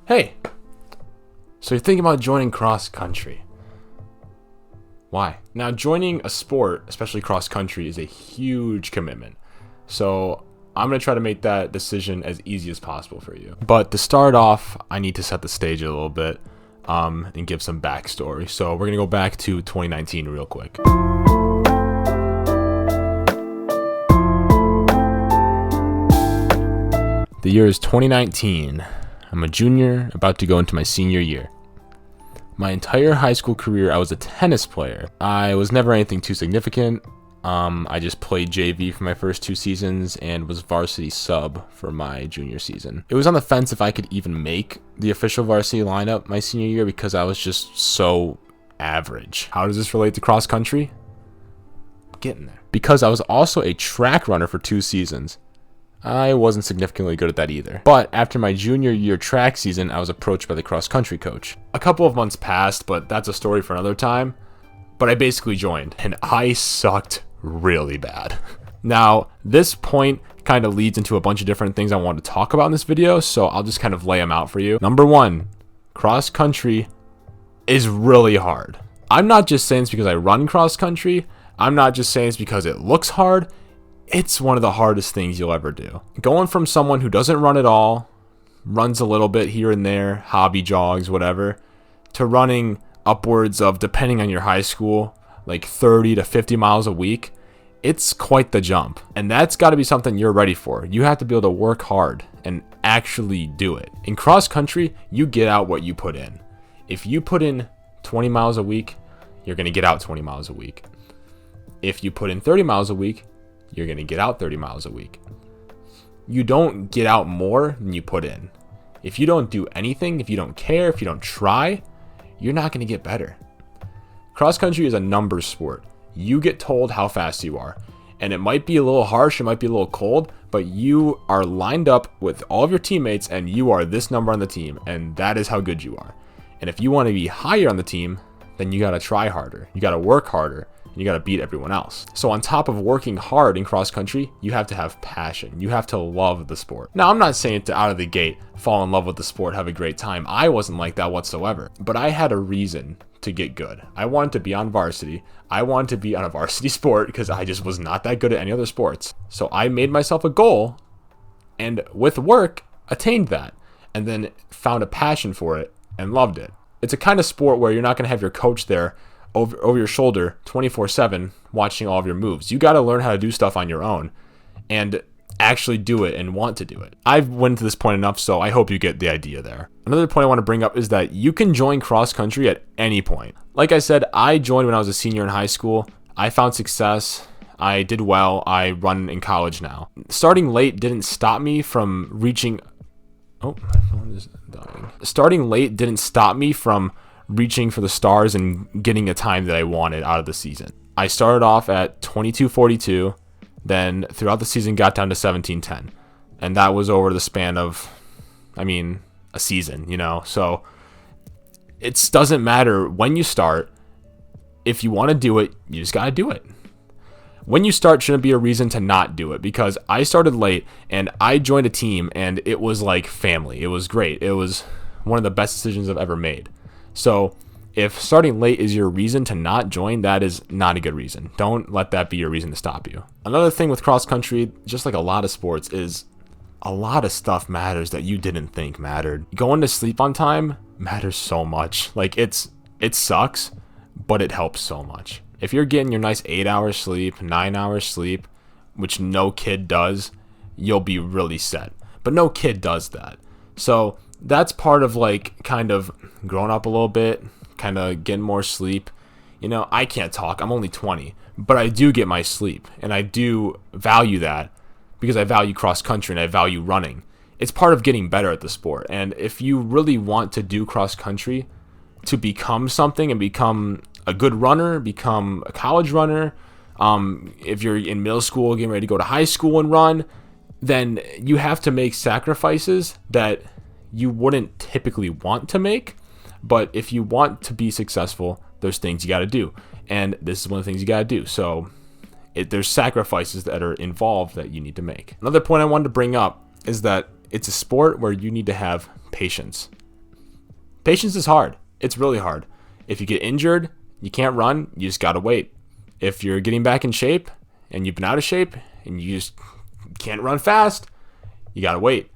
Hey, so you're thinking about joining cross country. Why? Now, joining a sport, especially cross country, is a huge commitment. So I'm going to try to make that decision as easy as possible for you. But to start off, I need to set the stage a little bit and give some backstory. So we're going to go back to 2019 real quick. The year is 2019. I'm a junior, about to go into my senior year. My entire high school career, I was a tennis player. I was never anything too significant. I just played JV for my first 2 seasons and was varsity sub for my junior season. It was on the fence if I could even make the official varsity lineup my senior year because I was just so average. How does this relate to cross country? Getting there. Because I was also a track runner for 2 seasons. I wasn't significantly good at that either. But after my junior year track season, I was approached by the cross country coach. A couple of months passed, but that's a story for another time. But I basically joined, and I sucked really bad. Now, this point kind of leads into a bunch of different things I want to talk about in this video, so I'll just kind of lay them out for you. Number 1, cross country is really hard. I'm not just saying this because I run cross country. I'm not just saying this because it looks hard. It's one of the hardest things you'll ever do. Going from someone who doesn't run at all, runs a little bit here and there, hobby jogs, whatever, to running upwards of, depending on your high school, like 30 to 50 miles a week, it's quite the jump. And that's got to be something you're ready for. You have to be able to work hard and actually do it. In cross country, you get out what you put in. If you put in 20 miles a week, you're going to get out 20 miles a week. If you put in 30 miles a week, you're going to get out 30 miles a week. You don't get out more than you put in. If you don't do anything, if you don't care, if you don't try, you're not going to get better. Cross country is a numbers sport. You get told how fast you are. And it might be a little harsh, it might be a little cold, but you are lined up with all of your teammates and you are this number on the team. And that is how good you are. And if you want to be higher on the team, then you got to try harder. You got to work harder. You got to beat everyone else. So on top of working hard in cross country, you have to have passion. You have to love the sport. Now, I'm not saying to out of the gate, fall in love with the sport, have a great time. I wasn't like that whatsoever, but I had a reason to get good. I wanted to be on varsity. I wanted to be on a varsity sport because I just was not that good at any other sports. So I made myself a goal and with work, attained that and then found a passion for it and loved it. It's a kind of sport where you're not going to have your coach there over your shoulder 24/7 watching all of your moves. You got to learn how to do stuff on your own and actually do it and want to do it. I've went to this point enough, so I hope you get the idea there. Another point I want to bring up is that you can join cross country at any point. Like I said, I joined when I was a senior in high school. I found success. I did well. I run in college now. Starting late didn't stop me from reaching... Oh, my phone is dying. Starting late didn't stop me from reaching for the stars and getting a time that I wanted out of the season. I started off at 22:42, then throughout the season got down to 17:10. And that was over the span of, a season, So it doesn't matter when you start. If you want to do it, you just got to do it. When you start shouldn't be a reason to not do it because I started late and I joined a team and it was like family. It was great. It was one of the best decisions I've ever made. So if starting late is your reason to not join, that is not a good reason. Don't let that be your reason to stop you. Another thing with cross country, just like a lot of sports, is a lot of stuff matters that you didn't think mattered. Going to sleep on time matters so much. Like it sucks, but it helps so much. If you're getting your nice 8 hours sleep, 9 hours sleep, which no kid does, you'll be really set. But no kid does that. So that's part of kind of growing up a little bit, kind of getting more sleep. I can't talk. I'm only 20, but I do get my sleep and I do value that because I value cross country and I value running. It's part of getting better at the sport. And if you really want to do cross country to become something and become a good runner, become a college runner, if you're in middle school getting ready to go to high school and run, then you have to make sacrifices that you wouldn't typically want to make. But if you want to be successful, there's things you got to do. And this is one of the things you got to do. So there's sacrifices that are involved that you need to make. Another point I wanted to bring up is that it's a sport where you need to have patience. Patience is hard. It's really hard. If you get injured, you can't run, you just gotta wait. If you're getting back in shape and you've been out of shape and you just can't run fast, you gotta wait.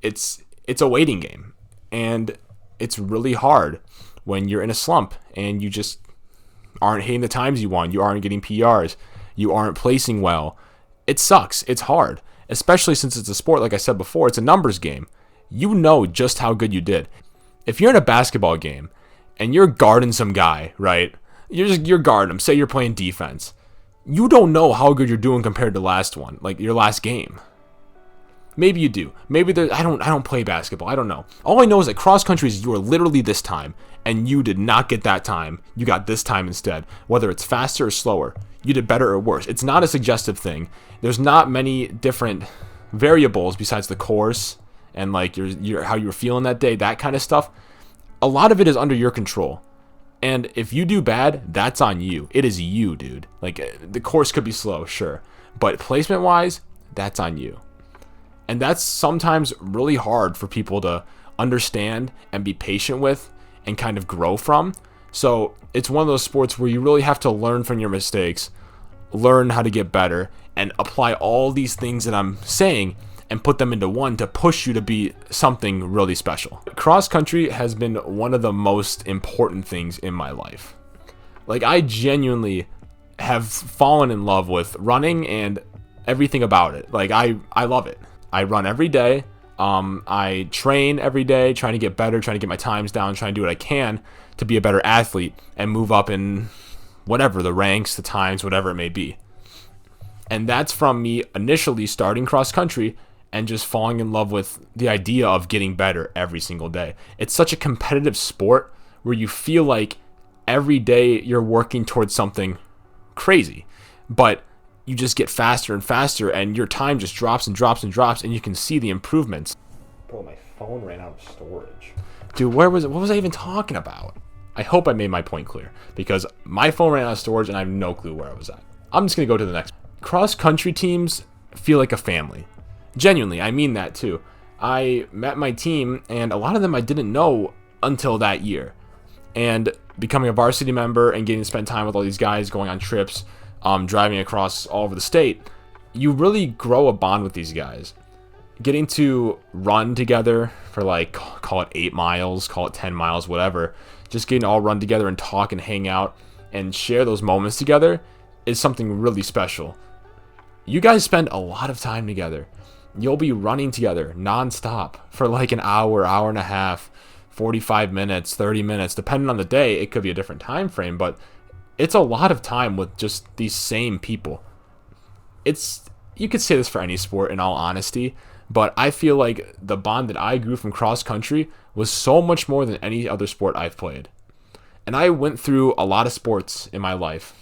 It's a waiting game. And it's really hard when you're in a slump and you just aren't hitting the times you want. You aren't getting PRs. You aren't placing well. It sucks. It's hard, especially since it's a sport. Like I said before, it's a numbers game. You know just how good you did. If you're in a basketball game and you're guarding some guy, right? You're guarding him. Say you're playing defense. You don't know how good you're doing compared to last one, like your last game. Maybe you do. Maybe I don't play basketball. I don't know. All I know is that cross country is you are literally this time, and you did not get that time. You got this time instead. Whether it's faster or slower, you did better or worse. It's not a suggestive thing. There's not many different variables besides the course and like your how you were feeling that day, that kind of stuff. A lot of it is under your control. And if you do bad, that's on you. It is you, dude. Like, the course could be slow, sure. But placement-wise, that's on you. And that's sometimes really hard for people to understand and be patient with and kind of grow from. So it's one of those sports where you really have to learn from your mistakes, learn how to get better, and apply all these things that I'm saying and put them into one to push you to be something really special. Cross country has been one of the most important things in my life. Like, I genuinely have fallen in love with running and everything about it. Like, I love it. I run every day. I train every day, trying to get better, trying to get my times down, trying to do what I can to be a better athlete and move up in whatever, the ranks, the times, whatever it may be. And that's from me initially starting cross country and just falling in love with the idea of getting better every single day. It's such a competitive sport where you feel like every day you're working towards something crazy, but you just get faster and faster and your time just drops and drops and drops and you can see the improvements. Bro, my phone ran out of storage. Dude, where was it? What was I even talking about? I hope I made my point clear because my phone ran out of storage and I have no clue where I was at. I'm just going to go to the next. Cross country teams feel like a family. Genuinely, I mean that too. I met my team, and a lot of them I didn't know until that year. And becoming a varsity member and getting to spend time with all these guys, going on trips, driving across all over the state, you really grow a bond with these guys. Getting to run together for like, call it 8 miles, call it 10 miles, whatever. Just getting to all run together and talk and hang out and share those moments together is something really special. You guys spend a lot of time together. You'll be running together nonstop for like an hour, hour and a half, 45 minutes, 30 minutes, depending on the day. It could be a different time frame, but it's a lot of time with just these same people. You could say this for any sport in all honesty, but I feel like the bond that I grew from cross country was so much more than any other sport I've played. And I went through a lot of sports in my life.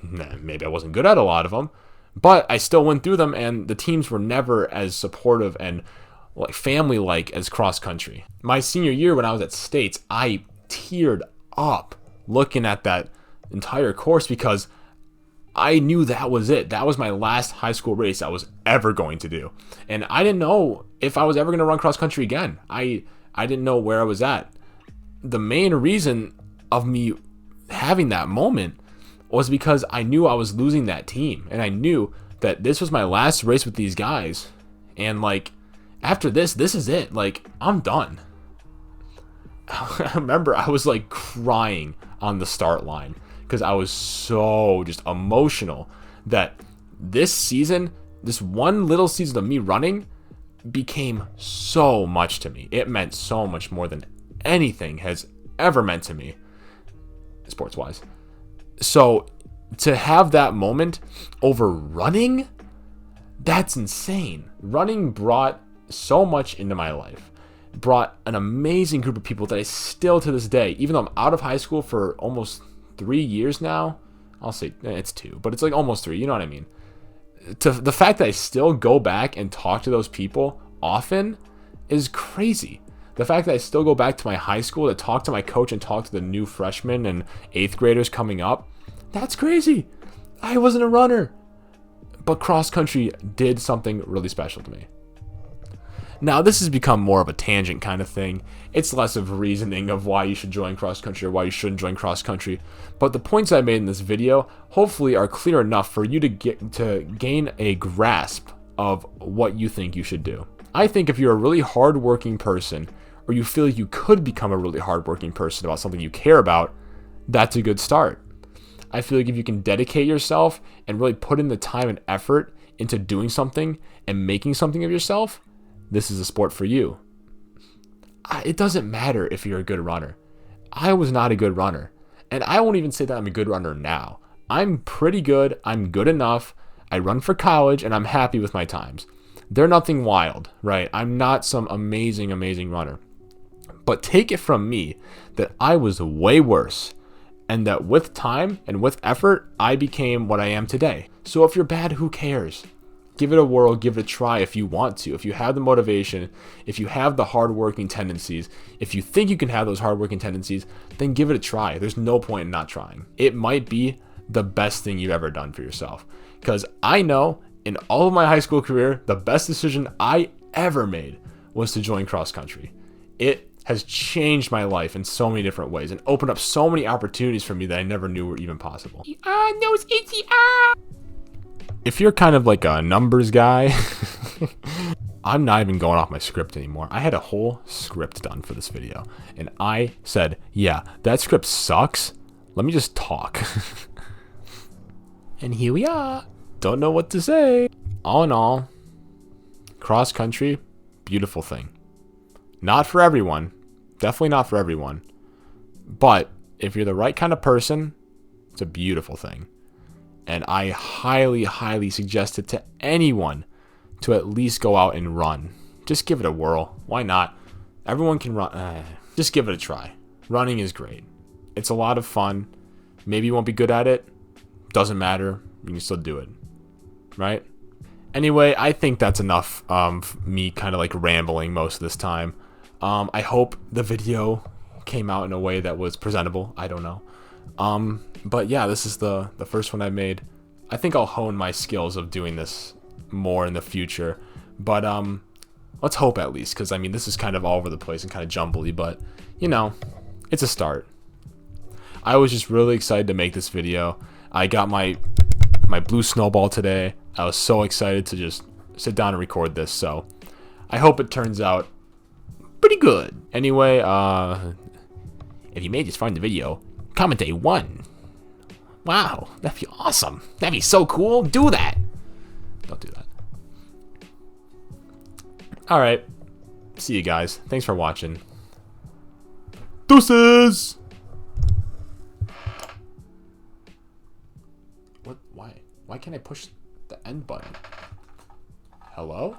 Maybe I wasn't good at a lot of them, but I still went through them, and the teams were never as supportive and like family-like as cross country. My senior year when I was at States, I teared up looking at that entire course because I knew that was it. That was my last high school race I was ever going to do. And I didn't know if I was ever going to run cross country again. I didn't know where I was at. The main reason of me having that moment was because I knew I was losing that team, and I knew that this was my last race with these guys, and like after this is it. Like, I'm done. I remember I was like crying on the start line because I was so just emotional that this season, this one little season of me running became so much to me. It meant so much more than anything has ever meant to me sports wise. So to have that moment over running, that's insane. Running brought so much into my life, brought an amazing group of people that I still to this day, even though I'm out of high school for almost 3 years now, I'll say it's 2, but it's like almost 3, you know what I mean? To the fact that I still go back and talk to those people often is crazy. The fact that I still go back to my high school to talk to my coach and talk to the new freshmen and 8th graders coming up, that's crazy. I wasn't a runner, but cross country did something really special to me. Now, this has become more of a tangent kind of thing. It's less of reasoning of why you should join cross country or why you shouldn't join cross country. But the points I made in this video hopefully are clear enough for you to gain a grasp of what you think you should do. I think if you're a really hardworking person, or you feel like you could become a really hardworking person about something you care about, that's a good start. I feel like if you can dedicate yourself and really put in the time and effort into doing something and making something of yourself, this is a sport for you. It doesn't matter if you're a good runner. I was not a good runner. And I won't even say that I'm a good runner now. I'm pretty good. I'm good enough. I run for college and I'm happy with my times. They're nothing wild, right? I'm not some amazing, amazing runner. But take it from me that I was way worse, and that with time and with effort, I became what I am today. So if you're bad, who cares? Give it a whirl, give it a try if you want to. If you have the motivation, if you have the hardworking tendencies, if you think you can have those hardworking tendencies, then give it a try. There's no point in not trying. It might be the best thing you've ever done for yourself. Because I know in all of my high school career, the best decision I ever made was to join cross country. It has changed my life in so many different ways and opened up so many opportunities for me that I never knew were even possible. Nose itchy, If you're kind of like a numbers guy, I'm not even going off my script anymore. I had a whole script done for this video, and I said, yeah, that script sucks. Let me just talk. And here we are. Don't know what to say. All in all, cross country, beautiful thing. Not for everyone. Definitely not for everyone. But if you're the right kind of person, it's a beautiful thing. And I highly, highly suggest it to anyone to at least go out and run. Just give it a whirl. Why not? Everyone can run. Just give it a try. Running is great. It's a lot of fun. Maybe you won't be good at it. Doesn't matter. You can still do it. Right? Anyway, I think that's enough me kind of like rambling most of this time. I hope the video came out in a way that was presentable. I don't know. But yeah, this is the first one I made. I think I'll hone my skills of doing this more in the future. But let's hope at least, because I mean, this is kind of all over the place and kind of jumbly, but you know, it's a start. I was just really excited to make this video. I got my blue snowball today. I was so excited to just sit down and record this, so I hope it turns out pretty good. Anyway, if you made this far in the video, comment a 1. Wow, that'd be awesome. That'd be so cool. Do that. Don't do that. Alright. See you guys. Thanks for watching. Deuces! What? Why? Why can't I push the end button? Hello?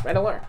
Red alert.